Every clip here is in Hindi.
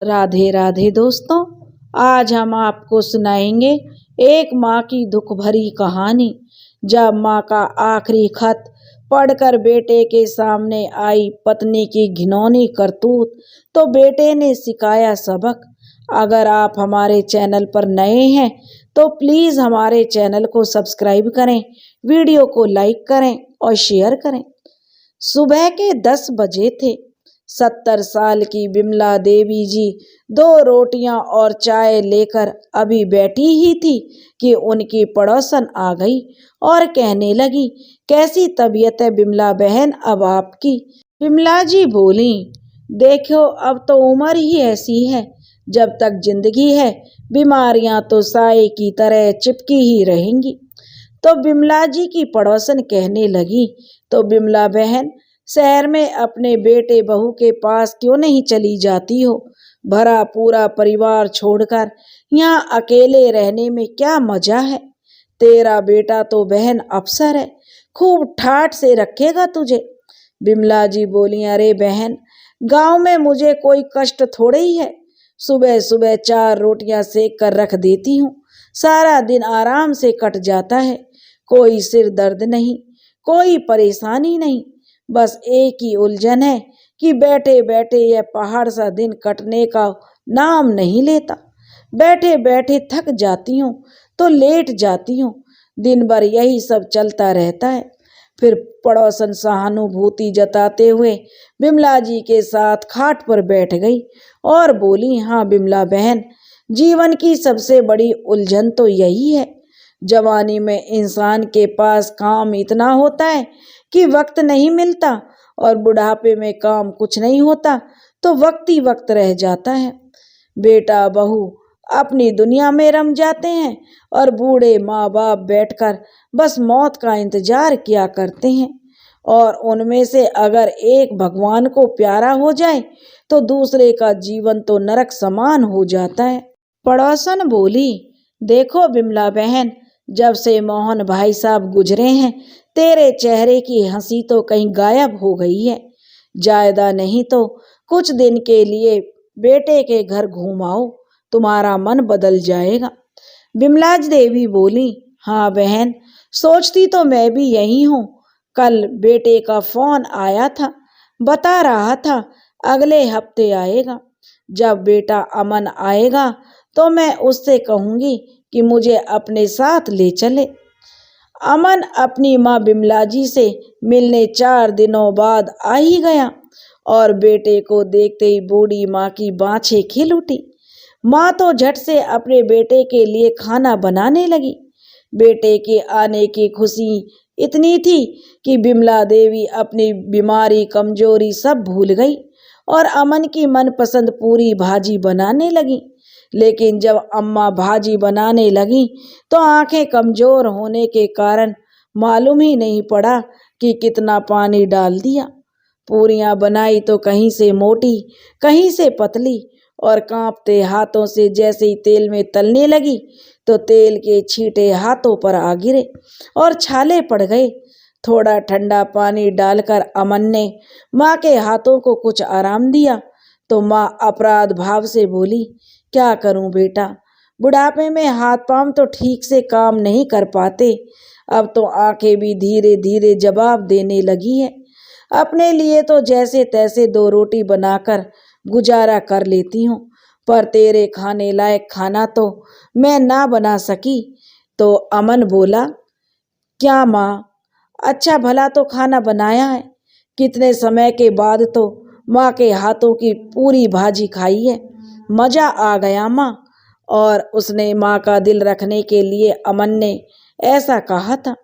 राधे राधे दोस्तों। आज हम आपको सुनाएंगे एक माँ की दुख भरी कहानी। जब माँ का आखिरी खत पढ़कर बेटे के सामने आई पत्नी की घिनौनी करतूत, तो बेटे ने सिखाया सबक। अगर आप हमारे चैनल पर नए हैं तो प्लीज हमारे चैनल को सब्सक्राइब करें, वीडियो को लाइक करें और शेयर करें। सुबह के 10 बजे थे। 70 साल की बिमला देवी जी 2 रोटियां और चाय लेकर अभी बैठी ही थी कि उनकी पड़ोसन आ गई और कहने लगी, कैसी तबीयत है बिमला बहन अब आपकी? बिमला जी बोली, देखो अब तो उम्र ही ऐसी है, जब तक जिंदगी है बीमारियां तो साए की तरह चिपकी ही रहेंगी। तो बिमला जी की पड़ोसन कहने लगी, तो बिमला बहन शहर में अपने बेटे बहू के पास क्यों नहीं चली जाती हो? भरा पूरा परिवार छोड़कर यहाँ अकेले रहने में क्या मजा है? तेरा बेटा तो बहन अफसर है, खूब ठाठ से रखेगा तुझे। बिमला जी बोली, अरे बहन, गांव में मुझे कोई कष्ट थोड़े ही है। सुबह सुबह 4 रोटियां सेक कर रख देती हूँ, सारा दिन आराम से कट जाता है। कोई सिर दर्द नहीं, कोई परेशानी नहीं, बस एक ही उलझन है कि बैठे बैठे यह पहाड़ सा दिन कटने का नाम नहीं लेता। बैठे बैठे थक जाती हूँ तो लेट जाती हूँ, दिन भर यही सब चलता रहता है। फिर पड़ोसन सहानुभूति जताते हुए बिमला जी के साथ खाट पर बैठ गई और बोली, हाँ बिमला बहन, जीवन की सबसे बड़ी उलझन तो यही है। जवानी में इंसान के पास काम इतना होता है कि वक्त नहीं मिलता, और बुढ़ापे में काम कुछ नहीं होता तो वक्त ही वक्त रह जाता है। बेटा बहू अपनी दुनिया में रम जाते हैं और बूढ़े माँ बाप बैठकर बस मौत का इंतजार किया करते हैं। और उनमें से अगर एक भगवान को प्यारा हो जाए तो दूसरे का जीवन तो नरक समान हो जाता है। पड़ोसन बोली, देखो बिमला बहन, जब से मोहन भाई साहब गुजरे हैं तेरे चेहरे की हंसी तो कहीं गायब हो गई है। ज्यादा नहीं तो कुछ दिन के लिए बेटे के घर घूमाओ, तुम्हारा मन बदल जाएगा। बिमला देवी बोली, हाँ बहन, सोचती तो मैं भी यही हूँ। कल बेटे का फोन आया था, बता रहा था अगले हफ्ते आएगा। जब बेटा अमन आएगा तो मैं उससे कहूंगी कि मुझे अपने साथ ले चले। अमन अपनी माँ बिमला जी से मिलने 4 दिनों बाद आ ही गया और बेटे को देखते ही बूढ़ी माँ की बाँछें खिल उठी। माँ तो झट से अपने बेटे के लिए खाना बनाने लगी। बेटे के आने की खुशी इतनी थी कि बिमला देवी अपनी बीमारी कमजोरी सब भूल गई और अमन की मनपसंद पूरी भाजी बनाने लगी। लेकिन जब अम्मा भाजी बनाने लगी तो आंखें कमजोर होने के कारण मालूम ही नहीं पड़ा कि कितना पानी डाल दिया। पूरियां बनाई तो कहीं से मोटी कहीं से पतली, और कांपते हाथों से जैसे ही तेल में तलने लगी तो तेल के छींटे हाथों पर आ गिरे और छाले पड़ गए। थोड़ा ठंडा पानी डालकर अमन ने माँ के हाथों को कुछ आराम दिया तो माँ अपराध भाव से बोली, क्या करूं बेटा, बुढ़ापे में हाथ पांव तो ठीक से काम नहीं कर पाते, अब तो आंखें भी धीरे धीरे जवाब देने लगी है। अपने लिए तो जैसे तैसे 2 रोटी बनाकर गुजारा कर लेती हूँ, पर तेरे खाने लायक खाना तो मैं ना बना सकी। तो अमन बोला, क्या माँ, अच्छा भला तो खाना बनाया है, कितने समय के बाद तो माँ के हाथों की पूरी भाजी खाई है, मजा आ गया माँ। और उसने माँ का दिल रखने के लिए अमन ने ऐसा कहा था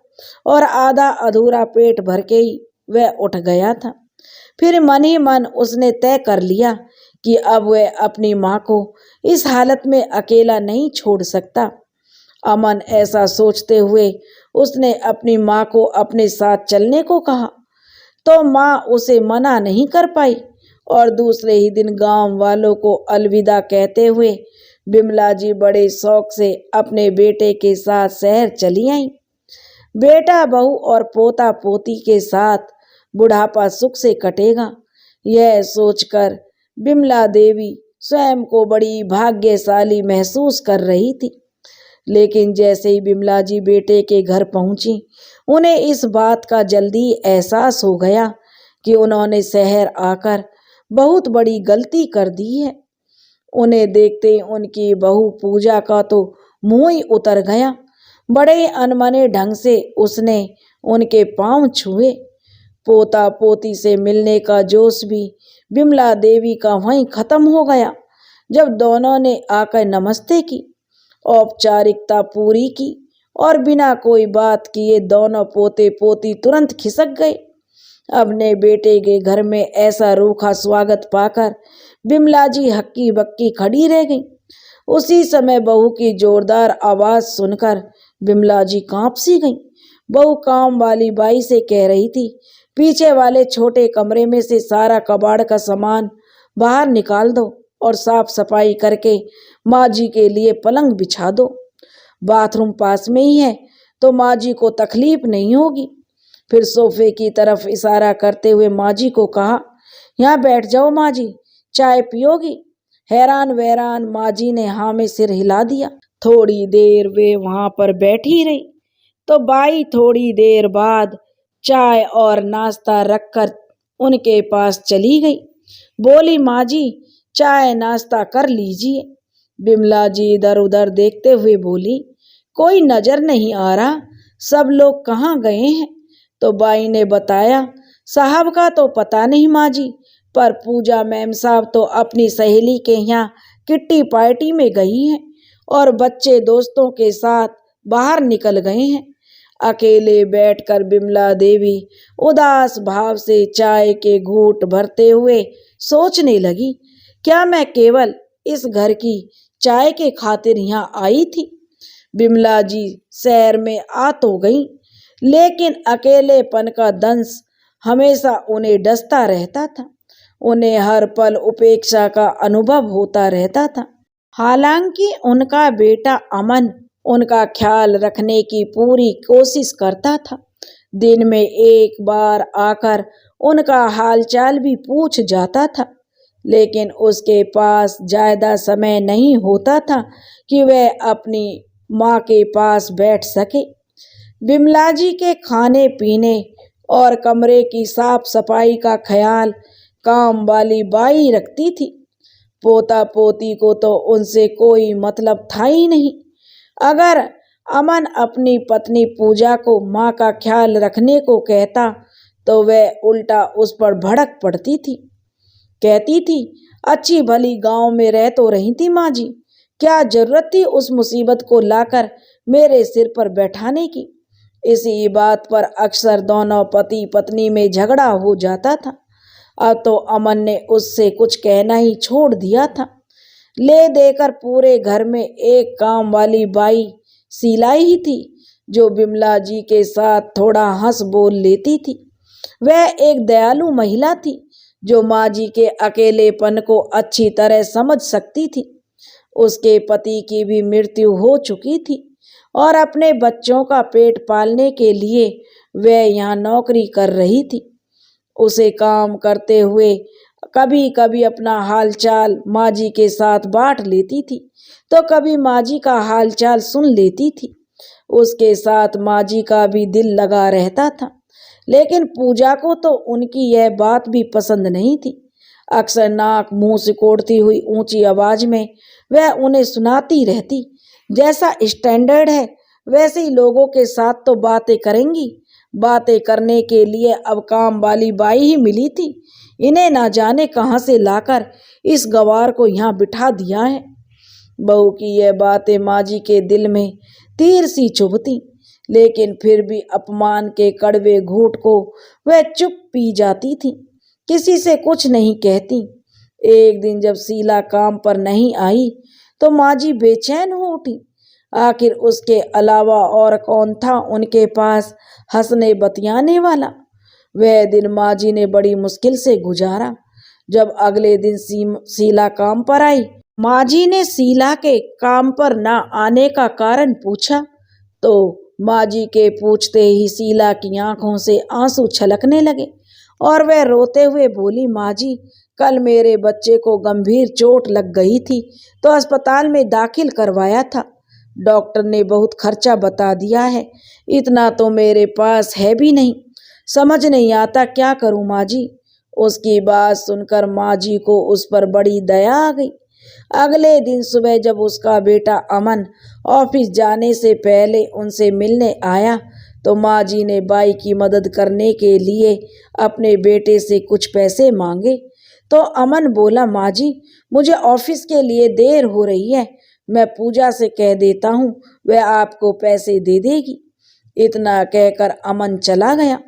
और आधा अधूरा पेट भर के ही वह उठ गया था। फिर मन ही मन उसने तय कर लिया कि अब वह अपनी माँ को इस हालत में अकेला नहीं छोड़ सकता। अमन ऐसा सोचते हुए उसने अपनी माँ को अपने साथ चलने को कहा तो माँ उसे मना नहीं कर पाई और दूसरे ही दिन गांव वालों को अलविदा कहते हुए बिमला जी बड़े शौक से अपने बेटे के साथ शहर चली आई। बेटा बहू और पोता पोती के साथ बुढ़ापा सुख से कटेगा, यह सोचकर बिमला देवी स्वयं को बड़ी भाग्यशाली महसूस कर रही थी। लेकिन जैसे ही बिमला जी बेटे के घर पहुंची, उन्हें इस बात का जल्दी एहसास हो गया कि उन्होंने शहर आकर बहुत बड़ी गलती कर दी है। उन्हें देखते ही उनकी बहू पूजा का तो मुंह ही उतर गया। बड़े अनमने ढंग से उसने उनके पांव छुए। पोता पोती से मिलने का जोश भी बिमला देवी का वहीं खत्म हो गया। जब दोनों ने आकर नमस्ते की, औपचारिकता पूरी की और बिना कोई बात किए दोनों पोते पोती तुरंत खिसक गए। अपने बेटे के घर में ऐसा रूखा स्वागत पाकर बिमला जी हक्की बक्की खड़ी रह गई। उसी समय बहू की जोरदार आवाज सुनकर बिमला जी कांप सी गई। बहू काम वाली बाई से कह रही थी, पीछे वाले छोटे कमरे में से सारा कबाड़ का सामान बाहर निकाल दो और साफ सफाई करके माँ जी के लिए पलंग बिछा दो। बाथरूम पास में ही है तो माँ जी को तकलीफ नहीं होगी। फिर सोफे की तरफ इशारा करते हुए माँ जी को कहा, यहाँ बैठ जाओ माँ जी, चाय पियोगी? हैरान वैरान माँ जी ने हाँ में सिर हिला दिया। थोड़ी देर वे वहां पर बैठी रही तो बाई थोड़ी देर बाद चाय और नाश्ता रखकर उनके पास चली गई। बोली, माँ जी चाय नाश्ता कर लीजिए। बिमला जी इधर उधर देखते हुए बोली, कोई नजर नहीं आ रहा, सब लोग कहाँ गए हैं? तो बाई ने बताया, साहब का तो पता नहीं माँ जी, पर पूजा मैम साहब तो अपनी सहेली के यहाँ किट्टी पार्टी में गई हैं और बच्चे दोस्तों के साथ बाहर निकल गए हैं। अकेले बैठकर बिमला देवी उदास भाव से चाय के घूंट भरते हुए सोचने लगी, क्या मैं केवल इस घर की चाय के खातिर यहाँ आई थी? बिमला जी शहर में आ तो गई, लेकिन अकेलेपन का दंश हमेशा उन्हें डसता रहता था। उन्हें हर पल उपेक्षा का अनुभव होता रहता था। हालांकि उनका बेटा अमन उनका ख्याल रखने की पूरी कोशिश करता था। दिन में एक बार आकर उनका हालचाल भी पूछ जाता था, लेकिन उसके पास ज्यादा समय नहीं होता था कि वह अपनी माँ के पास बैठ सके। बिमला जी के खाने पीने और कमरे की साफ सफाई का ख्याल काम वाली बाई रखती थी। पोता पोती को तो उनसे कोई मतलब था ही नहीं। अगर अमन अपनी पत्नी पूजा को माँ का ख्याल रखने को कहता तो वह उल्टा उस पर भड़क पड़ती थी। कहती थी, अच्छी भली गांव में रह तो रही थी माँ जी, क्या जरूरत थी उस मुसीबत को लाकर मेरे सिर पर बैठाने की? इसी बात पर अक्सर दोनों पति पत्नी में झगड़ा हो जाता था। अब तो अमन ने उससे कुछ कहना ही छोड़ दिया था। ले देकर पूरे घर में एक काम वाली बाई सिलाई ही थी, जो बिमला जी के साथ थोड़ा हंस बोल लेती थी। वह एक दयालु महिला थी जो माँ जी के अकेलेपन को अच्छी तरह समझ सकती थी। उसके पति की भी मृत्यु हो चुकी थी और अपने बच्चों का पेट पालने के लिए वह यहाँ नौकरी कर रही थी। उसे काम करते हुए कभी कभी अपना हालचाल माँ जी के साथ बांट लेती थी, तो कभी माँ जी का हालचाल सुन लेती थी। उसके साथ माँ जी का भी दिल लगा रहता था, लेकिन पूजा को तो उनकी यह बात भी पसंद नहीं थी। अक्सर नाक मुंह सिकोड़ती हुई ऊंची आवाज में वह उन्हें सुनाती रहती, जैसा स्टैंडर्ड है वैसे ही लोगों के साथ तो बातें करेंगी। बातें करने के लिए अब काम वाली बाई ही मिली थी। इन्हें ना जाने कहां से लाकर इस गवार को यहाँ बिठा दिया है। बहू की यह बातें माँ जी के दिल में तीर सी चुभती, लेकिन फिर भी अपमान के कड़वे घूंट को वह चुप पी जाती थी, किसी से कुछ नहीं कहती। एक दिन जब शीला काम पर नहीं आई तो माँ जी बेचैन हो उठी। आखिर उसके अलावा और कौन था उनके पास हंसने बतियाने वाला? वह दिन माँ जी ने बड़ी मुश्किल से गुजारा। जब अगले दिन शीला काम पर आई, माँ जी ने शीला के काम पर न आने का कारण पूछा तो माँ जी के पूछते ही शीला की आंखों से आंसू छलकने लगे और वह रोते हुए बोली, माँ जी कल मेरे बच्चे को गंभीर चोट लग गई थी तो अस्पताल में दाखिल करवाया था। डॉक्टर ने बहुत खर्चा बता दिया है, इतना तो मेरे पास है भी नहीं। समझ नहीं आता क्या करूं माँ जी। उसकी बात सुनकर माँ जी को उस पर बड़ी दया आ गई। अगले दिन सुबह जब उसका बेटा अमन ऑफिस जाने से पहले उनसे मिलने आया तो माँ जी ने बाई की मदद करने के लिए अपने बेटे से कुछ पैसे मांगे। तो अमन बोला, माँ जी मुझे ऑफिस के लिए देर हो रही है, मैं पूजा से कह देता हूँ, वह आपको पैसे दे देगी। इतना कहकर अमन चला गया।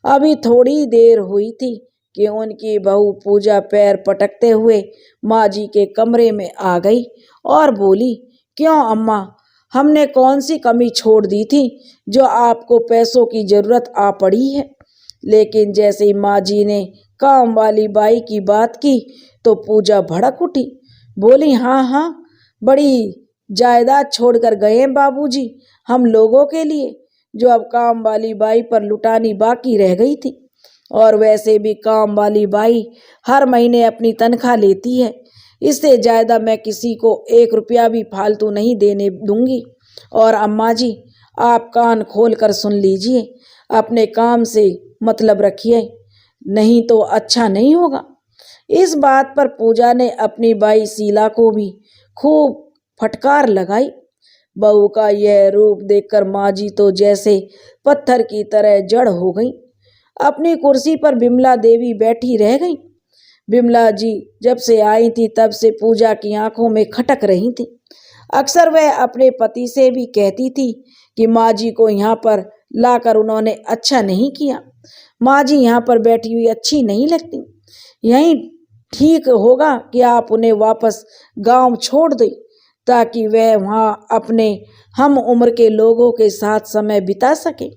अभी थोड़ी देर हुई थी कि उनकी बहू पूजा पैर पटकते हुए माँ जी के कमरे में आ गई और बोली, क्यों अम्मा, हमने कौन सी कमी छोड़ दी थी जो आपको पैसों की जरूरत आ पड़ी है। लेकिन जैसे ही माँ जी ने काम वाली बाई की बात की तो पूजा भड़क उठी। बोली, हाँ हाँ, बड़ी जायदाद छोड़कर गए हैं बाबूजी हम लोगों के लिए, जो अब काम वाली बाई पर लुटानी बाकी रह गई थी। और वैसे भी काम वाली बाई हर महीने अपनी तनख्वाह लेती है, इससे ज़्यादा मैं किसी को 1 रुपया भी फालतू नहीं देने दूंगी। और अम्मा जी आप कान खोल कर सुन लीजिए, अपने काम से मतलब रखिए, नहीं तो अच्छा नहीं होगा। इस बात पर पूजा ने अपनी बाई शीला को भी खूब फटकार लगाई। बहू का यह रूप देखकर माँ जी तो जैसे पत्थर की तरह जड़ हो गई। अपनी कुर्सी पर बिमला देवी बैठी रह गई। बिमला जी जब से आई थी तब से पूजा की आंखों में खटक रही थी। अक्सर वह अपने पति से भी कहती थी कि माँ जी को यहाँ पर लाकर उन्होंने अच्छा नहीं किया, माँ जी यहाँ पर बैठी हुई अच्छी नहीं लगती, यही ठीक होगा कि आप उन्हें वापस गांव छोड़ दें ताकि वह वहाँ अपने हम उम्र के लोगों के साथ समय बिता सके।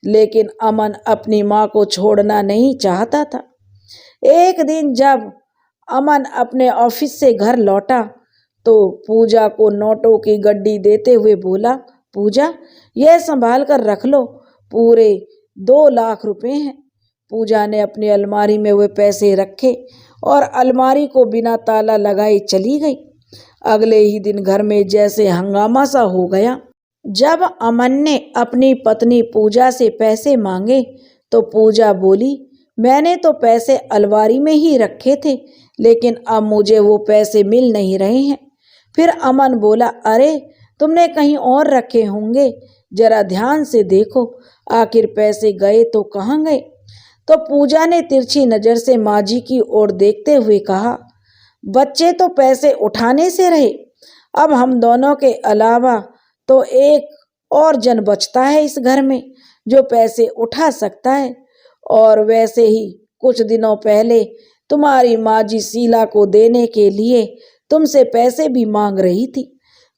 लेकिन अमन अपनी माँ को छोड़ना नहीं चाहता था। एक दिन जब अमन अपने ऑफिस से घर लौटा तो पूजा को नोटों की गड्डी देते हुए बोला, पूजा यह संभाल कर रख लो, पूरे 2 लाख रुपए हैं। पूजा ने अपनी अलमारी में वे पैसे रखे और अलमारी को बिना ताला लगाए चली गई। अगले ही दिन घर में जैसे हंगामा सा हो गया। जब अमन ने अपनी पत्नी पूजा से पैसे मांगे तो पूजा बोली, मैंने तो पैसे अलमारी में ही रखे थे, लेकिन अब मुझे वो पैसे मिल नहीं रहे हैं। फिर अमन बोला, अरे तुमने कहीं और रखे होंगे, जरा ध्यान से देखो, आखिर पैसे गए तो कहाँ गए। तो पूजा ने तिरछी नजर से माँ जी की ओर देखते हुए कहा, बच्चे तो पैसे उठाने से रहे, अब हम दोनों के अलावा तो एक और जन बचता है इस घर में जो पैसे उठा सकता है। और वैसे ही कुछ दिनों पहले तुम्हारी माँ जी शीला को देने के लिए तुमसे पैसे भी मांग रही थी।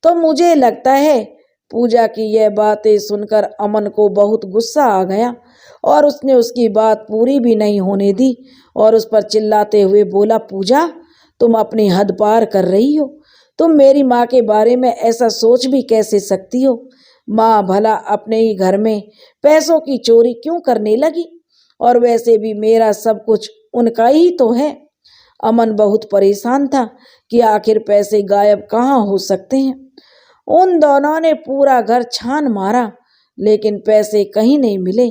तो मुझे लगता है पूजा की यह बातें सुनकर अमन को बहुत गुस्सा आ गया और उसने उसकी बात पूरी भी नहीं होने दी और उस पर चिल्लाते हुए बोला, पूजा तुम अपनी हद पार कर रही हो, तुम मेरी माँ के बारे में ऐसा सोच भी कैसे सकती हो। माँ भला अपने ही घर में पैसों की चोरी क्यों करने लगी, और वैसे भी मेरा सब कुछ उनका ही तो है। अमन बहुत परेशान था कि आखिर पैसे गायब कहाँ हो सकते हैं। उन दोनों ने पूरा घर छान मारा लेकिन पैसे कहीं नहीं मिले।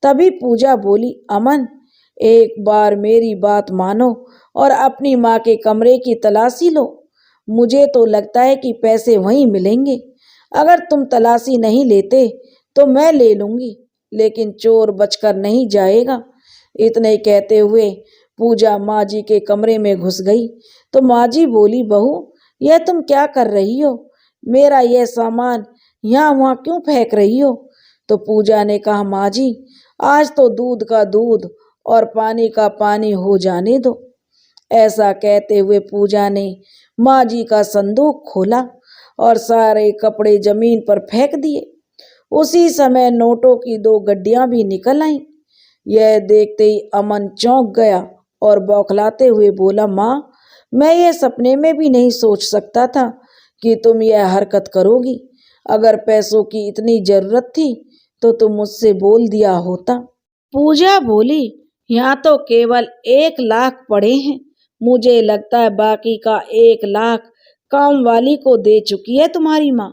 तभी पूजा बोली, अमन एक बार मेरी बात मानो और अपनी माँ के कमरे की तलाशी लो, मुझे तो लगता है कि पैसे वहीं मिलेंगे। अगर तुम तलाशी नहीं लेते तो मैं ले लूंगी, लेकिन चोर बचकर नहीं जाएगा। इतने कहते हुए पूजा माँ जी के कमरे में घुस गई तो माँ जी बोली, बहू यह तुम क्या कर रही हो, मेरा यह सामान यहाँ वहाँ क्यों फेंक रही हो। तो पूजा ने कहा, माँ जी आज तो दूध का दूध और पानी का पानी हो जाने दो। ऐसा कहते हुए पूजा ने माँ जी का संदूक खोला और सारे कपड़े जमीन पर फेंक दिए। उसी समय नोटों की 2 गड्डियां भी निकल आईं। यह देखते ही अमन चौंक गया और बौखलाते हुए बोला, माँ मैं यह सपने में भी नहीं सोच सकता था कि तुम यह हरकत करोगी। अगर पैसों की इतनी जरूरत थी तो तुम मुझसे बोल दिया होता। पूजा बोली, यहाँ तो केवल 1 लाख पड़े हैं, मुझे लगता है बाकी का 1 लाख काम वाली को दे चुकी है तुम्हारी माँ।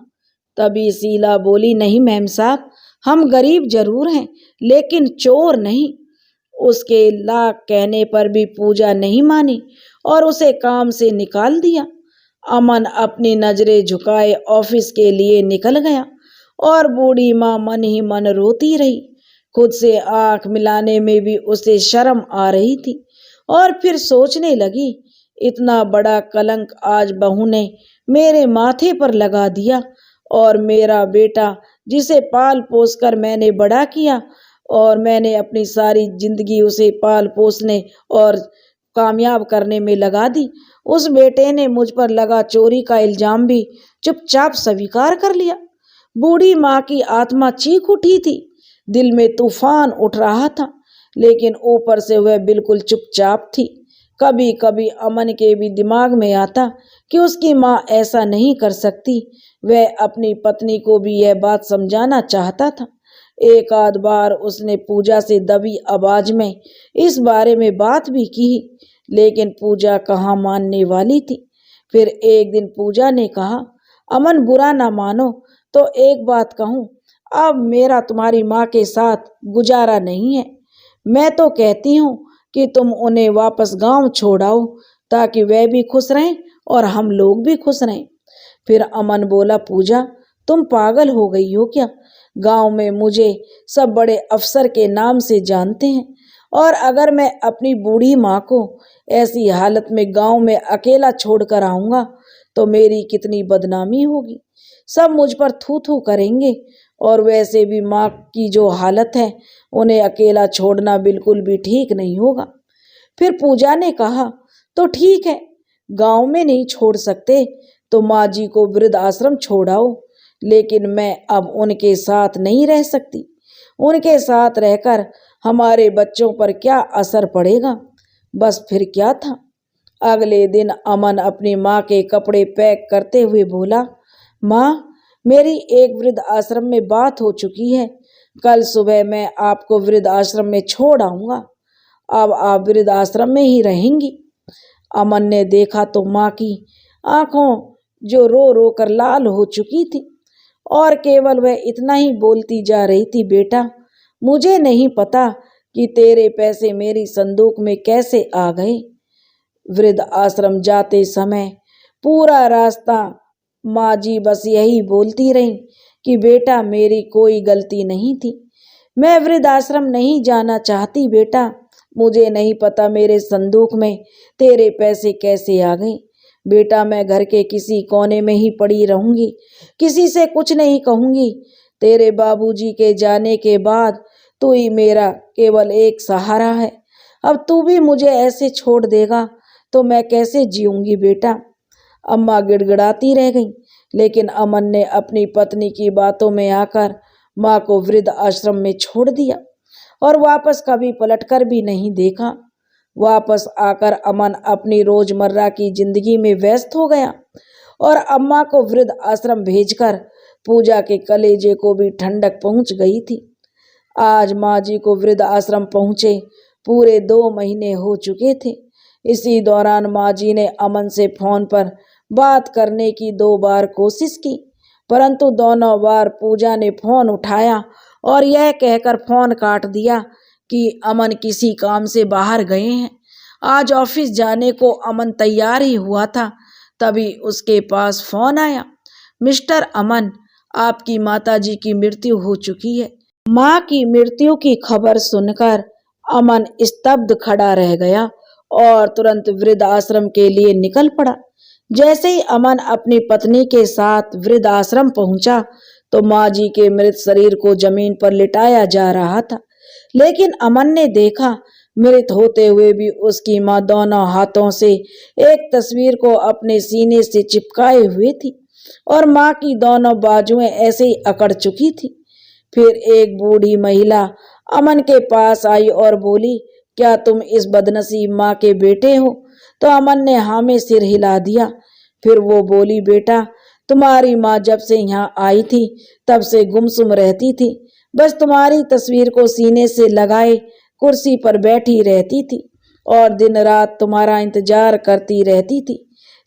तभी शीला बोली, नहीं मेम साहब, हम गरीब जरूर हैं लेकिन चोर नहीं। उसके लाख कहने पर भी पूजा नहीं मानी और उसे काम से निकाल दिया। अमन अपनी नजरें झुकाए ऑफिस के लिए निकल गया और बूढ़ी माँ मन ही मन रोती रही। खुद से आंख मिलाने में भी उसे शर्म आ रही थी और फिर सोचने लगी, इतना बड़ा कलंक आज बहू ने मेरे माथे पर लगा दिया और मेरा बेटा जिसे पाल पोस कर मैंने बड़ा किया और मैंने अपनी सारी जिंदगी उसे पाल पोसने और कामयाब करने में लगा दी, उस बेटे ने मुझ पर लगा चोरी का इल्जाम भी चुपचाप स्वीकार कर लिया। बूढ़ी माँ की आत्मा चीख उठी थी, दिल में तूफान उठ रहा था लेकिन ऊपर से वह बिल्कुल चुपचाप थी। कभी कभी अमन के भी दिमाग में आता कि उसकी माँ ऐसा नहीं कर सकती। वह अपनी पत्नी को भी यह बात समझाना चाहता था। एक आध बार उसने पूजा से दबी आवाज में इस बारे में बात भी की लेकिन पूजा कहाँ मानने वाली थी। फिर एक दिन पूजा ने कहा, अमन बुरा ना मानो तो एक बात कहूँ, अब मेरा तुम्हारी माँ के साथ गुजारा नहीं है। मैं तो कहती हूँ कि तुम उन्हें वापस गांव छोड़ाओ ताकि वह भी खुश रहें और हम लोग भी खुश रहें। फिर अमन बोला, पूजा तुम पागल हो गई हो क्या? गांव में मुझे सब बड़े अफसर के नाम से जानते हैं और अगर मैं अपनी बूढ़ी माँ को ऐसी हालत में गांव में अकेला छोड़कर आऊंगा तो मेरी कितनी बदनामी होगी। सब मुझ पर थू थू करेंगे और वैसे भी माँ की जो हालत है उन्हें अकेला छोड़ना बिल्कुल भी ठीक नहीं होगा। फिर पूजा ने कहा, तो ठीक है, गांव में नहीं छोड़ सकते तो माँ जी को वृद्ध आश्रम छोड़ाओ, लेकिन मैं अब उनके साथ नहीं रह सकती। उनके साथ रहकर हमारे बच्चों पर क्या असर पड़ेगा। बस फिर क्या था। अगले दिन अमन अपनी माँ के कपड़े पैक करते हुए बोला, माँ मेरी एक वृद्ध आश्रम में बात हो चुकी है, कल सुबह मैं आपको वृद्ध आश्रम में छोड़ आऊंगा। अब आप वृद्ध आश्रम में ही रहेंगी। अमन ने देखा तो माँ की आंखों जो रो रो कर लाल हो चुकी थी और केवल वह इतना ही बोलती जा रही थी, बेटा मुझे नहीं पता कि तेरे पैसे मेरी संदूक में कैसे आ गए। वृद्ध आश्रम जाते समय पूरा रास्ता माँ जी बस यही बोलती रही कि बेटा मेरी कोई गलती नहीं थी, मैं वृद्ध आश्रम नहीं जाना चाहती बेटा, मुझे नहीं पता मेरे संदूक में तेरे पैसे कैसे आ गए। बेटा मैं घर के किसी कोने में ही पड़ी रहूंगी, किसी से कुछ नहीं कहूंगी। तेरे बाबूजी के जाने के बाद तू ही मेरा केवल एक सहारा है। अब तू भी मुझे ऐसे छोड़ देगा तो मैं कैसे जीऊंगी बेटा। अम्मा गिड़गिड़ाती रह गई लेकिन अमन ने अपनी पत्नी की बातों में आकर माँ को वृद्ध आश्रम में छोड़ दिया और वापस कभी पलटकर भी नहीं देखा। वापस आकर अमन अपनी रोजमर्रा की जिंदगी में व्यस्त हो गया और अम्मा को वृद्ध आश्रम भेजकर पूजा के कलेजे को भी ठंडक पहुंच गई थी। आज माँ जी को वृद्ध आश्रम पहुंचे पूरे 2 महीने हो चुके थे। इसी दौरान माँ जी ने अमन से फोन पर बात करने की 2 बार कोशिश की, परंतु दोनों बार पूजा ने फोन उठाया और यह कहकर फोन काट दिया कि अमन किसी काम से बाहर गए हैं। आज ऑफिस जाने को अमन तैयार ही हुआ था, तभी उसके पास फोन आया, मिस्टर अमन आपकी माताजी की मृत्यु हो चुकी है। माँ की मृत्यु की खबर सुनकर अमन स्तब्ध खड़ा रह गया और तुरंत वृद्ध आश्रम के लिए निकल पड़ा। जैसे ही अमन अपनी पत्नी के साथ वृद्ध आश्रम पहुंचा तो माँ जी के मृत शरीर को जमीन पर लिटाया जा रहा था, लेकिन अमन ने देखा मृत होते हुए भी उसकी माँ दोनों हाथों से एक तस्वीर को अपने सीने से चिपकाए हुए थी और माँ की दोनों बाजुएं ऐसे ही अकड़ चुकी थी। फिर एक बूढ़ी महिला अमन के पास आई और बोली, क्या तुम इस बदनसीब माँ के बेटे हो? तो अमन ने हाँ में सिर हिला दिया। फिर वो बोली, बेटा तुम्हारी माँ जब से यहाँ आई थी तब से गुमसुम रहती थी, बस तुम्हारी तस्वीर को सीने से लगाए कुर्सी पर बैठी रहती थी। और दिन रात तुम्हारा इंतजार करती रहती थी।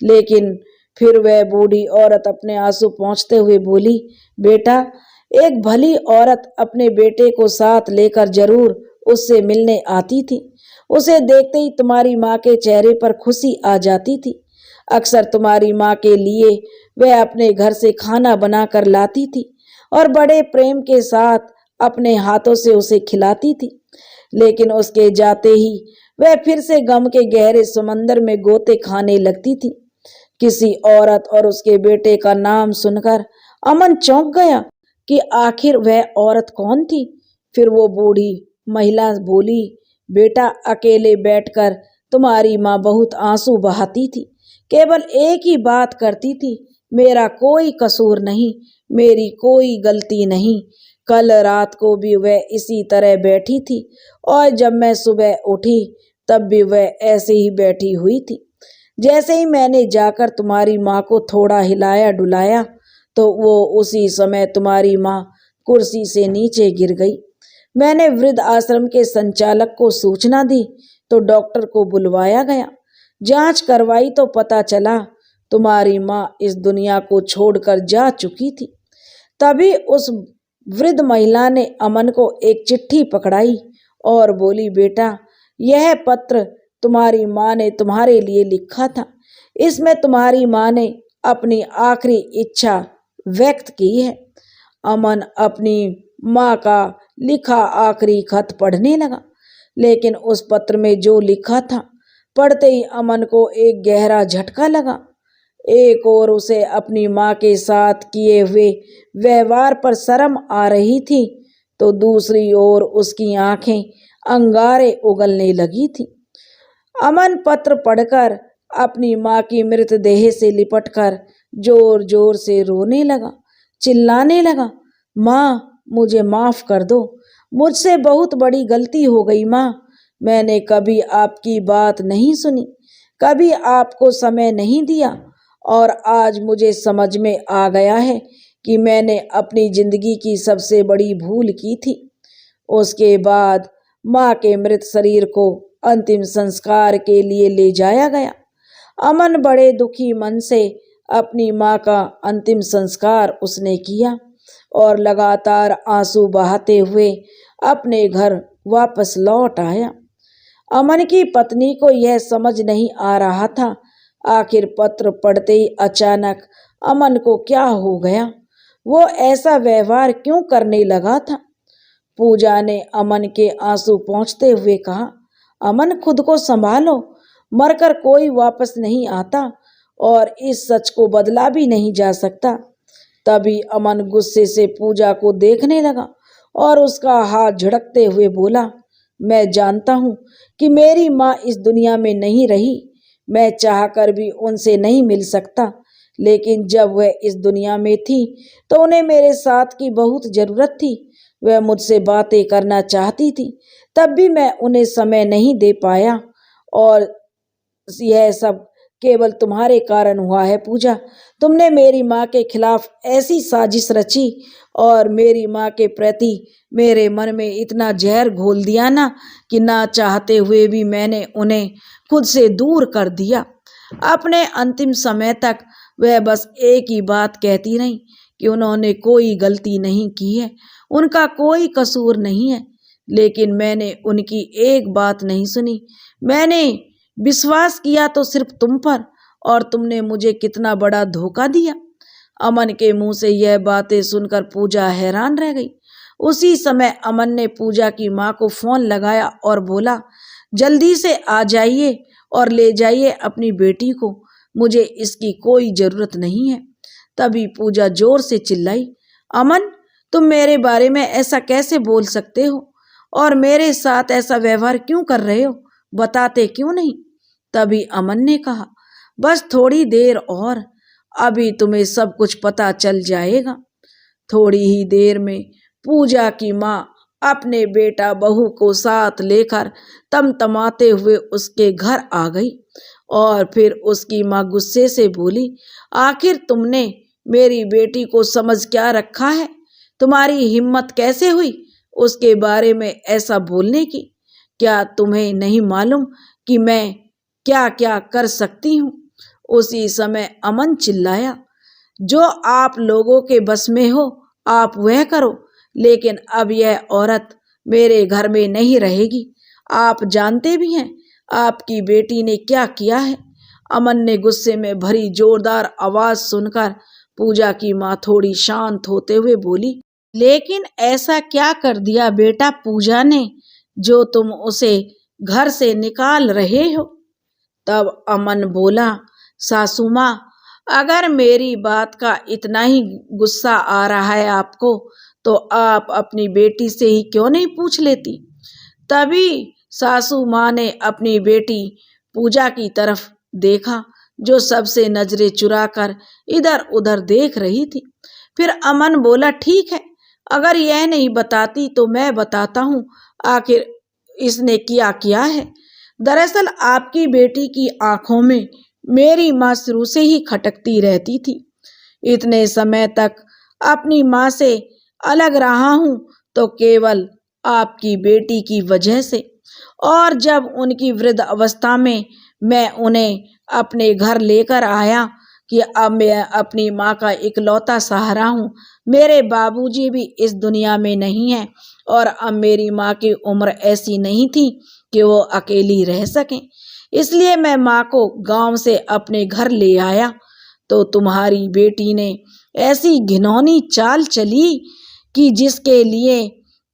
लेकिन फिर वह बूढ़ी औरत अपने आंसू पोंछते हुए बोली, बेटा, एक भली औरत अपने बेटे को साथ लेकर जरूर उससे मिलने आती थी। उसे देखते ही तुम्हारी माँ के चेहरे पर खुशी आ जाती थी। अक्सर तुम्हारी माँ के लिए वह अपने घर से खाना बनाकर लाती थी और बड़े प्रेम के साथ अपने हाथों से उसे खिलाती थी। लेकिन उसके जाते ही वह फिर से गम के गहरे समंदर में गोते खाने लगती थी। किसी औरत और उसके बेटे का नाम सुनकर अमन चौंक गया कि आखिर वह औरत कौन थी। फिर वो बूढ़ी महिला बोली, बेटा, अकेले बैठकर तुम्हारी माँ बहुत आंसू बहाती थी, केवल एक ही बात करती थी, मेरा कोई कसूर नहीं, मेरी कोई गलती नहीं। कल रात को भी वह इसी तरह बैठी थी और जब मैं सुबह उठी तब भी वह ऐसे ही बैठी हुई थी। जैसे ही मैंने जाकर तुम्हारी माँ को थोड़ा हिलाया डुलाया तो वो उसी समय तुम्हारी माँ कुर्सी से नीचे गिर गई। मैंने वृद्ध आश्रम के संचालक को सूचना दी तो डॉक्टर को बुलवाया गया। जांच करवाई तो पता चला तुम्हारी माँ इस दुनिया को छोड़कर जा चुकी थी। तभी उस वृद्ध महिला ने अमन को एक चिट्ठी पकड़ाई और बोली, बेटा, यह पत्र तुम्हारी माँ ने तुम्हारे लिए लिखा था। इसमें तुम्हारी माँ ने अपनी आखिरी इच्छा व्यक्त की है। अमन अपनी माँ का लिखा आखिरी खत पढ़ने लगा, लेकिन उस पत्र में जो लिखा था पढ़ते ही अमन को एक गहरा झटका लगा। एक ओर उसे अपनी माँ के साथ किए हुए व्यवहार पर शर्म आ रही थी तो दूसरी ओर उसकी आंखें अंगारे उगलने लगी थी। अमन पत्र पढ़कर अपनी माँ की मृतदेह से लिपटकर जोर जोर से रोने लगा, चिल्लाने लगा, माँ, मुझे माफ कर दो, मुझसे बहुत बड़ी गलती हो गई माँ। मैंने कभी आपकी बात नहीं सुनी, कभी आपको समय नहीं दिया और आज मुझे समझ में आ गया है कि मैंने अपनी जिंदगी की सबसे बड़ी भूल की थी। उसके बाद माँ के मृत शरीर को अंतिम संस्कार के लिए ले जाया गया। अमन बड़े दुखी मन से अपनी माँ का अंतिम संस्कार उसने किया और लगातार आंसू बहाते हुए अपने घर वापस लौट आया। अमन की पत्नी को यह समझ नहीं आ रहा था आखिर पत्र पढ़ते ही अचानक अमन को क्या हो गया, वो ऐसा व्यवहार क्यों करने लगा था। पूजा ने अमन के आंसू पोंछते हुए कहा, अमन, खुद को संभालो, मरकर कोई वापस नहीं आता और इस सच को बदला भी नहीं जा सकता। तभी अमन गुस्से से पूजा को देखने लगा और उसका हाथ झड़कते हुए बोला, मैं जानता हूँ कि मेरी माँ इस दुनिया में नहीं रही, मैं चाहकर भी उनसे नहीं मिल सकता, लेकिन जब वह इस दुनिया में थी तो उन्हें मेरे साथ की बहुत जरूरत थी। वह मुझसे बातें करना चाहती थी, तब भी मैं उन्हें समय नहीं दे पाया और यह सब केवल तुम्हारे कारण हुआ है पूजा। तुमने मेरी माँ के खिलाफ ऐसी साजिश रची और मेरी माँ के प्रति मेरे मन में इतना जहर घोल दिया ना कि ना चाहते हुए भी मैंने उन्हें खुद से दूर कर दिया। अपने अंतिम समय तक वह बस एक ही बात कहती रही कि उन्होंने कोई गलती नहीं की है, उनका कोई कसूर नहीं है। लेकिन मैंने उनकी एक बात नहीं सुनी। मैंने विश्वास किया तो सिर्फ तुम पर, और तुमने मुझे कितना बड़ा धोखा दिया। अमन के मुंह से यह बातें सुनकर पूजा हैरान रह गई। उसी समय अमन ने पूजा की माँ को फोन लगाया और बोला, जल्दी से आ जाइए और ले जाइए अपनी बेटी को, मुझे इसकी कोई जरूरत नहीं है। तभी पूजा जोर से चिल्लाई, अमन, तुम मेरे बारे में ऐसा कैसे बोल सकते हो और मेरे साथ ऐसा व्यवहार क्यों कर रहे हो, बताते क्यों नहीं। तभी अमन ने कहा, बस थोड़ी देर और, अभी तुम्हें सब कुछ पता चल जाएगा। थोड़ी ही देर में पूजा की माँ अपने बेटा बहू को साथ लेकर तमतमाते हुए उसके घर आ गई और फिर उसकी माँ गुस्से से बोली, आखिर तुमने मेरी बेटी को समझ क्या रखा है, तुम्हारी हिम्मत कैसे हुई उसके बारे में ऐसा बोलने की। क्या तुम्हें नहीं मालूम कि मैं क्या क्या कर सकती हूँ। उसी समय अमन चिल्लाया, जो आप लोगों के बस में हो आप वह करो, लेकिन अब यह औरत मेरे घर में नहीं रहेगी। आप जानते भी हैं आपकी बेटी ने क्या किया है। अमन ने गुस्से में भरी जोरदार आवाज सुनकर पूजा की माँ थोड़ी शांत होते हुए बोली, लेकिन ऐसा क्या कर दिया बेटा पूजा ने जो तुम उसे घर से निकाल रहे हो। तब अमन बोला, सासू माँ, अगर मेरी बात का इतना ही गुस्सा आ रहा है आपको तो आप अपनी बेटी से ही क्यों नहीं पूछ लेती। तभी सासू माँ ने अपनी बेटी पूजा की तरफ देखा, जो सबसे नजरें चुराकर इधर उधर देख रही थी। फिर अमन बोला, ठीक है, अगर यह नहीं बताती तो मैं बताता हूँ आखिर इसने किया है। दरअसल आपकी बेटी की आंखों में मेरी माँ शुरू से ही खटकती रहती थी। इतने समय तक अपनी माँ से अलग रहा हूँ तो केवल आपकी बेटी की वजह से, और जब उनकी वृद्ध अवस्था में मैं उन्हें अपने घर लेकर आया कि अब मैं अपनी माँ का इकलौता सहारा हूँ। मेरे बाबूजी भी इस दुनिया में नहीं है और अब मेरी माँ की उम्र ऐसी नहीं थी कि वो अकेली रह सकें, इसलिए मैं माँ को गांव से अपने घर ले आया। तो तुम्हारी बेटी ने ऐसी घिनौनी चाल चली कि जिसके लिए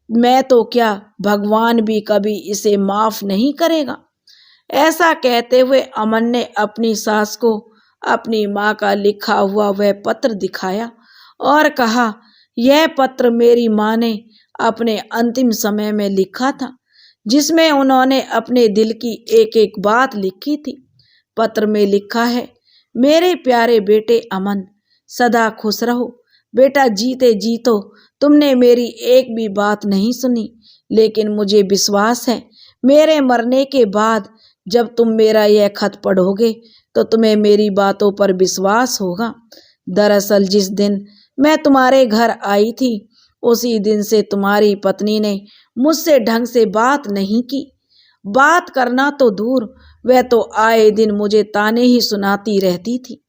मैं तो क्या भगवान भी कभी इसे माफ नहीं करेगा। ऐसा कहते हुए अमन ने अपनी सास को अपनी माँ का लिखा हुआ वह पत्र दिखाया और कहा, यह पत्र मेरी माँ ने अपने अंतिम समय में लिखा था, जिसमें उन्होंने अपने दिल की एक एक बात लिखी थी। पत्र में लिखा है, मेरे प्यारे बेटे अमन, सदा खुश रहो। बेटा जीते जी तो तुमने मेरी एक भी बात नहीं सुनी, लेकिन मुझे विश्वास है मेरे मरने के बाद जब तुम मेरा यह खत पढ़ोगे तो तुम्हें मेरी बातों पर विश्वास होगा। दरअसल जिस दिन मैं तुम्हारे घर आई थी उसी दिन से तुम्हारी पत्नी ने मुझसे ढंग से बात नहीं की। बात करना तो दूर, वह तो आए दिन मुझे ताने ही सुनाती रहती थी।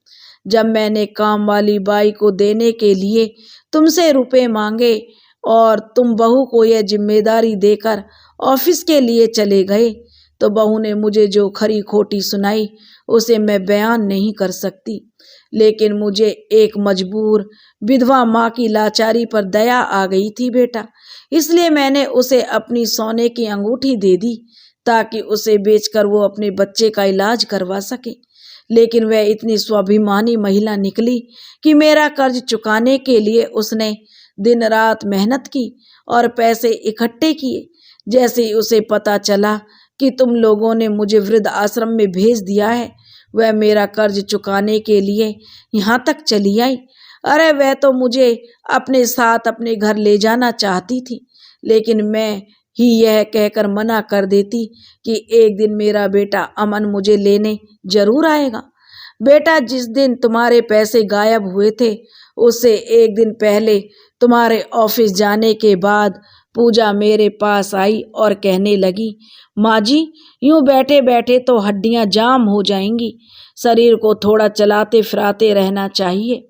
जब मैंने काम वाली बाई को देने के लिए तुमसे रुपए मांगे और तुम बहू को यह जिम्मेदारी देकर ऑफिस के लिए चले गए तो बहू ने मुझे जो खरी खोटी सुनाई उसे मैं बयान नहीं कर सकती, लेकिन मुझे एक मजबूर विधवा माँ की लाचारी पर दया आ गई थी बेटा, इसलिए मैंने उसे अपनी सोने की अंगूठी दे दी ताकि उसे बेचकर वो अपने बच्चे का इलाज करवा सके। लेकिन वह इतनी स्वाभिमानी महिला निकली कि मेरा कर्ज चुकाने के लिए उसने दिन रात मेहनत की और पैसे इकट्ठे किए। जैसे ही उसे पता चला कि तुम लोगों ने मुझे वृद्ध आश्रम में भेज दिया है, वह मेरा कर्ज चुकाने के लिए यहाँ तक चली आई। अरे वह तो मुझे अपने साथ अपने घर ले जाना चाहती थी, लेकिन मैं ही यह कहकर मना कर देती कि एक दिन मेरा बेटा अमन मुझे लेने जरूर आएगा। बेटा जिस दिन तुम्हारे पैसे गायब हुए थे उससे एक दिन पहले तुम्हारे ऑफिस जाने के बाद पूजा मेरे पास आई और कहने लगी, माँ जी यूं बैठे बैठे तो हड्डियां जाम हो जाएंगी, शरीर को थोड़ा चलाते फिराते रहना चाहिए।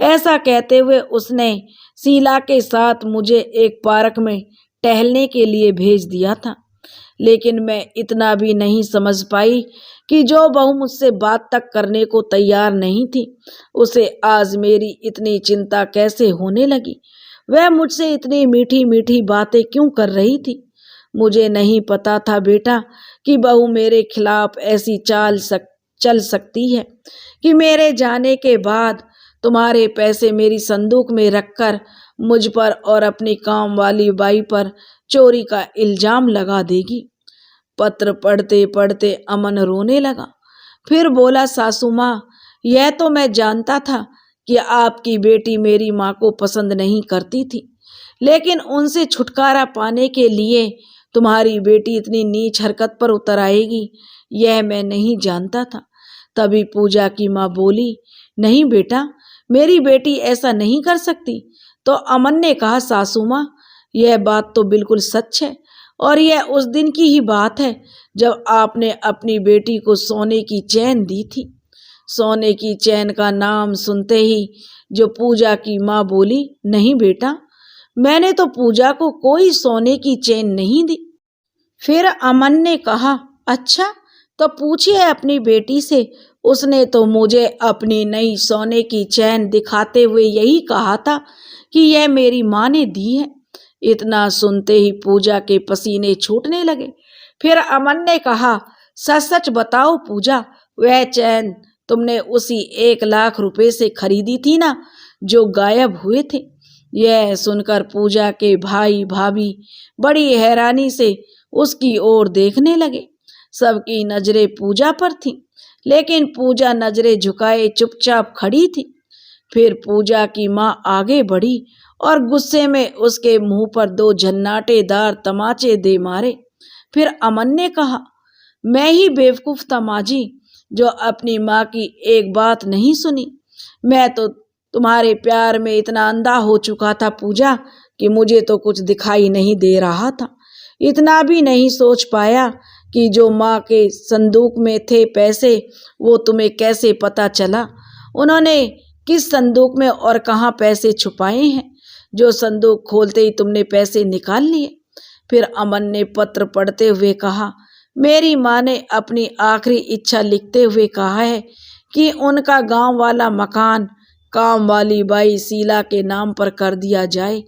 ऐसा कहते हुए उसने शीला के साथ मुझे एक पार्क में टहलने के लिए भेज दिया था। लेकिन मैं इतना भी नहीं समझ पाई कि जो बहू मुझसे बात तक करने को तैयार नहीं थी उसे आज मेरी इतनी चिंता कैसे होने लगी। वह मुझसे इतनी मीठी मीठी बातें क्यों कर रही थी। मुझे नहीं पता था बेटा कि बहू मेरे खिलाफ ऐसी चल सकती है कि मेरे जाने के बाद तुम्हारे पैसे मेरी संदूक में रखकर मुझ पर और अपनी काम वाली बाई पर चोरी का इल्जाम लगा देगी। पत्र पढ़ते पढ़ते अमन रोने लगा। फिर बोला, सासू माँ, यह तो मैं जानता था कि आपकी बेटी मेरी माँ को पसंद नहीं करती थी, लेकिन उनसे छुटकारा पाने के लिए तुम्हारी बेटी इतनी नीच हरकत पर उतर आएगी यह मैं नहीं जानता था। तभी पूजा की माँ बोली, नहीं बेटा, मेरी बेटी ऐसा नहीं कर सकती। तो अमन ने कहा, सासू माँ, यह बात तो बिल्कुल सच है और यह उस दिन की ही बात है जब आपने अपनी बेटी को सोने की चैन दी थी। सोने की चैन का नाम सुनते ही जो पूजा की माँ बोली, नहीं बेटा, मैंने तो पूजा को कोई सोने की चैन नहीं दी। फिर अमन ने कहा, अच्छा तो पूछिए अपनी बेटी से, उसने तो मुझे अपनी नई सोने की चैन दिखाते हुए यही कहा था कि यह मेरी माँ ने दी है। इतना सुनते ही पूजा के पसीने छूटने लगे। फिर अमन ने कहा, सच सच बताओ पूजा, वह चैन तुमने उसी 1 लाख रुपए से खरीदी थी ना, जो गायब हुए थे? यह सुनकर पूजा के भाई भाभी बड़ी हैरानी से उसकी ओर देखने लगे। सबकी नजरें पूजा पर थीं, लेकिन पूजा नजरें झुकाए चुपचाप खड़ी थी। फिर पूजा की माँ आगे बढ़ी और गुस्से में उसके मुंह पर 2 झन्नाटेदार तमाचे दे मारे। फिर अमन ने कहा, मैं ही बेवकूफ था माँ जी, जो अपनी माँ की एक बात नहीं सुनी। मैं तो तुम्हारे प्यार में इतना अंधा हो चुका था पूजा कि मुझे तो कुछ दिखाई नहीं दे रहा था। इतना भी नहीं सोच पाया कि जो माँ के संदूक में थे पैसे, वो तुम्हें कैसे पता चला? उन्होंने किस संदूक में और कहाँ पैसे छुपाए हैं, जो संदूक खोलते ही तुमने पैसे निकाल लिए? फिर अमन ने पत्र पढ़ते हुए कहा, मेरी माँ ने अपनी आखिरी इच्छा लिखते हुए कहा है कि उनका गांव वाला मकान काम वाली बाई शीला के नाम पर कर दिया जाए,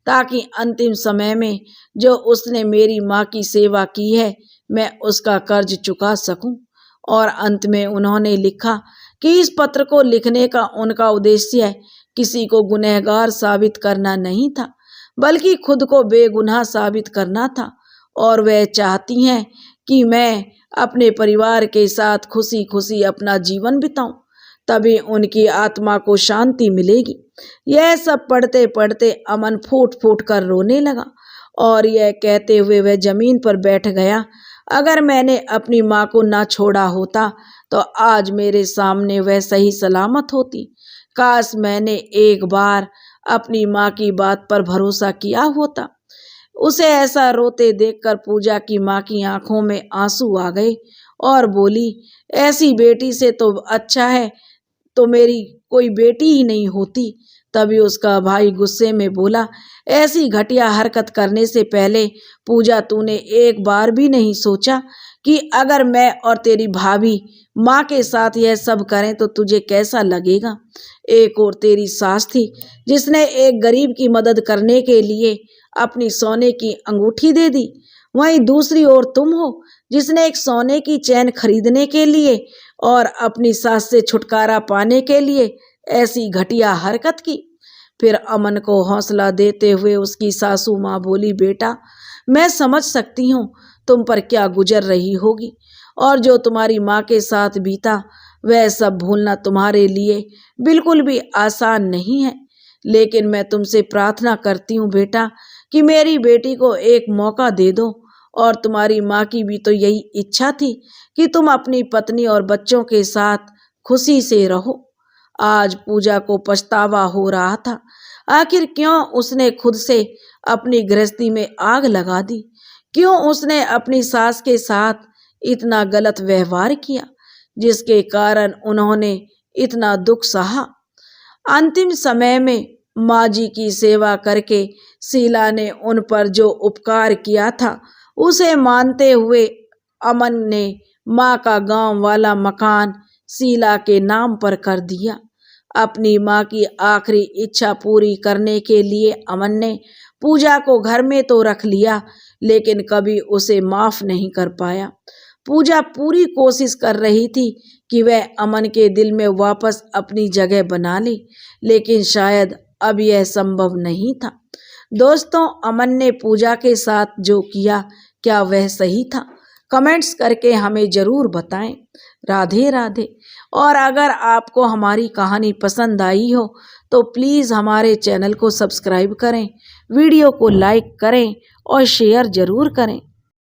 ताकि अंतिम समय में जो उसने मेरी माँ की सेवा की है, मैं उसका कर्ज चुका सकूं। और अंत में उन्होंने लिखा कि इस पत्र को लिखने का उनका उद्देश्य किसी को गुनहगार साबित करना नहीं था, बल्कि खुद को बेगुनाह साबित करना था। और वह चाहती हैं कि मैं अपने परिवार के साथ खुशी खुशी अपना जीवन बिताऊं, तभी उनकी आत्मा को शांति मिलेगी। यह सब पढ़ते पढ़ते अमन फूट फूट कर रोने लगा और यह कहते हुए वह जमीन पर बैठ गया, अगर मैंने अपनी माँ को ना छोड़ा होता तो आज मेरे सामने वह सही सलामत होती। काश मैंने एक बार अपनी माँ की बात पर भरोसा किया होता। उसे ऐसा रोते देखकर पूजा की माँ की आंखों में आंसू आ गए और बोली, ऐसी बेटी से तो अच्छा है तो मेरी कोई बेटी ही नहीं होती। तभी उसका भाई गुस्से में बोला, ऐसी घटिया हरकत करने से पहले पूजा तूने एक बार भी नहीं सोचा कि अगर मैं और तेरी भाभी माँ के साथ यह सब करें तो तुझे कैसा लगेगा? एक और तेरी सास थी जिसने एक गरीब की मदद करने के लिए अपनी सोने की अंगूठी दे दी, वहीं दूसरी ओर तुम हो जिसने एक सोने की चैन खरीदने के लिए और अपनी सास से छुटकारा पाने के लिए ऐसी घटिया हरकत की। फिर अमन को हौसला देते हुए उसकी सासू माँ बोली, बेटा मैं समझ सकती हूँ तुम पर क्या गुजर रही होगी, और जो तुम्हारी माँ के साथ बीता वह सब भूलना तुम्हारे लिए बिल्कुल भी आसान नहीं है। लेकिन मैं तुमसे प्रार्थना करती हूँ बेटा कि मेरी बेटी को एक मौका दे दो। और तुम्हारी माँ की भी तो यही इच्छा थी कि तुम अपनी पत्नी और बच्चों के साथ खुशी से रहो। आज पूजा को पछतावा हो रहा था, आखिर क्यों उसने खुद से अपनी गृहस्थी में आग लगा दी? क्यों उसने अपनी सास के साथ इतना गलत व्यवहार किया, जिसके कारण उन्होंने इतना दुख सहा? अंतिम समय में माँ जी की सेवा करके शीला ने उन पर जो उपकार किया था उसे मानते हुए अमन ने माँ का गांव वाला मकान शीला के नाम पर कर दिया। अपनी माँ की आखिरी इच्छा पूरी करने के लिए अमन ने पूजा को घर में तो रख लिया, लेकिन कभी उसे माफ नहीं कर पाया। पूजा पूरी कोशिश कर रही थी कि वह अमन के दिल में वापस अपनी जगह बना ले, लेकिन शायद अब यह संभव नहीं था। दोस्तों, अमन ने पूजा के साथ जो किया क्या वह सही था? कमेंट्स करके हमें ज़रूर बताएं। राधे राधे। और अगर आपको हमारी कहानी पसंद आई हो तो प्लीज़ हमारे चैनल को सब्सक्राइब करें, वीडियो को लाइक करें और शेयर ज़रूर करें।